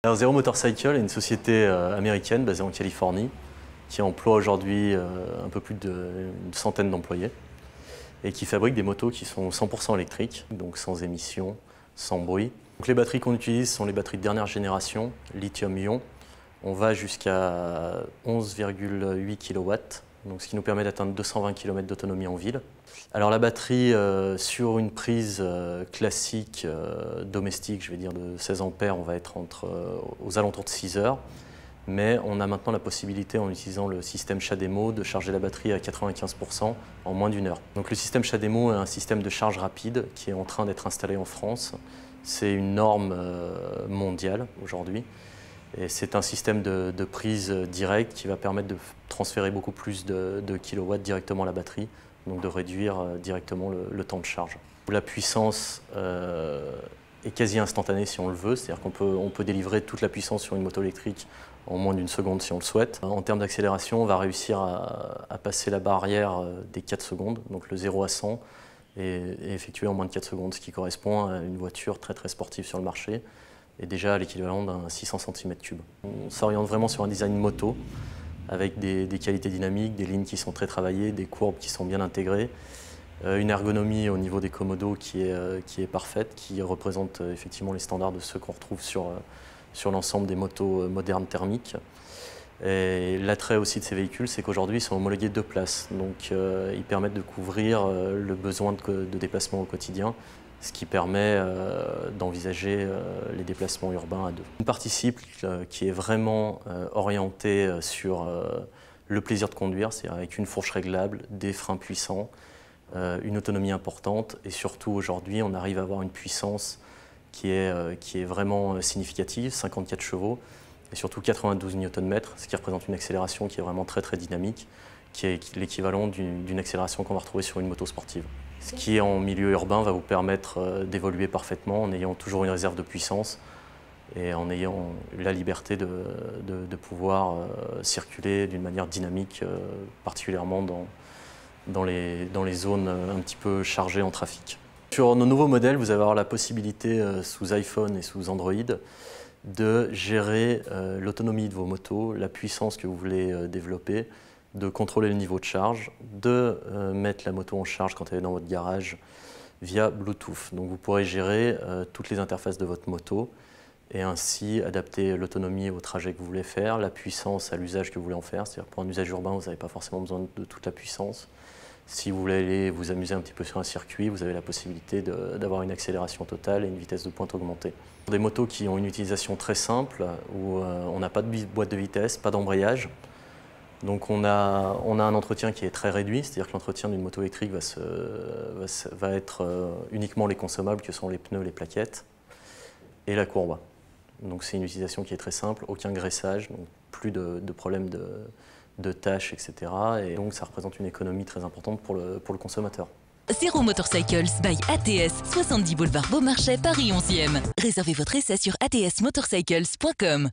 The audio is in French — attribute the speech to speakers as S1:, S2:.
S1: Alors Zero Motorcycle est une société américaine basée en Californie qui emploie aujourd'hui un peu plus d'une centaine d'employés et qui fabrique des motos qui sont 100% électriques, donc sans émissions, sans bruit. Donc les batteries qu'on utilise sont les batteries de dernière génération, lithium-ion. On va jusqu'à 11,8 kW, donc ce qui nous permet d'atteindre 220 km d'autonomie en ville. Alors la batterie sur une prise classique domestique, je vais dire de 16 ampères, on va être aux alentours de 6 heures. Mais on a maintenant la possibilité, en utilisant le système CHAdeMO, de charger la batterie à 95% en moins d'une heure. Donc le système CHAdeMO est un système de charge rapide qui est en train d'être installé en France. C'est une norme mondiale aujourd'hui. Et c'est un système de prise directe qui va permettre de transférer beaucoup plus de kilowatts directement à la batterie, donc de réduire directement le temps de charge. La puissance est quasi instantanée si on le veut, c'est-à-dire qu'on peut délivrer toute la puissance sur une moto électrique en moins d'une seconde si on le souhaite. En termes d'accélération, on va réussir à passer la barrière des 4 secondes, donc le 0 à 100, et effectuer en moins de 4 secondes, ce qui correspond à une voiture très sportive sur le marché, et déjà à l'équivalent d'un 600 cm3. On s'oriente vraiment sur un design moto, avec des qualités dynamiques, des lignes qui sont très travaillées, des courbes qui sont bien intégrées, une ergonomie au niveau des commodos qui est parfaite, qui représente effectivement les standards de ceux qu'on retrouve sur l'ensemble des motos modernes thermiques. Et l'attrait aussi de ces véhicules, c'est qu'aujourd'hui ils sont homologués 2 places, donc ils permettent de couvrir le besoin de déplacement au quotidien, ce qui permet d'envisager les déplacements urbains à 2. Une partie cycle qui est vraiment orientée sur le plaisir de conduire, c'est-à-dire avec une fourche réglable, des freins puissants, une autonomie importante, et surtout aujourd'hui on arrive à avoir une puissance qui est vraiment significative, 54 chevaux, et surtout 92 Nm, ce qui représente une accélération qui est vraiment très dynamique, qui est l'équivalent d'une accélération qu'on va retrouver sur une moto sportive. Ce qui en milieu urbain va vous permettre d'évoluer parfaitement en ayant toujours une réserve de puissance et en ayant la liberté de pouvoir circuler d'une manière dynamique, particulièrement dans les zones un petit peu chargées en trafic. Sur nos nouveaux modèles, vous allez avoir la possibilité sous iPhone et sous Android de gérer l'autonomie de vos motos, la puissance que vous voulez développer, de contrôler le niveau de charge, de mettre la moto en charge quand elle est dans votre garage via Bluetooth. Donc vous pourrez gérer toutes les interfaces de votre moto et ainsi adapter l'autonomie au trajet que vous voulez faire, la puissance à l'usage que vous voulez en faire. C'est-à-dire pour un usage urbain, vous n'avez pas forcément besoin de toute la puissance. Si vous voulez aller vous amuser un petit peu sur un circuit, vous avez la possibilité d'avoir une accélération totale et une vitesse de pointe augmentée. Pour des motos qui ont une utilisation très simple, où on n'a pas de boîte de vitesse, pas d'embrayage, donc on a un entretien qui est très réduit, c'est-à-dire que l'entretien d'une moto électrique va être uniquement les consommables que sont les pneus, les plaquettes et la courbe. Donc c'est une utilisation qui est très simple, aucun graissage, donc plus de problèmes de tâches, etc. Et donc ça représente une économie très importante pour le consommateur.
S2: Zero Motorcycles by ATS, 70 boulevard Beaumarchais, Paris 11e. Réservez votre essai sur atsmotorcycles.com.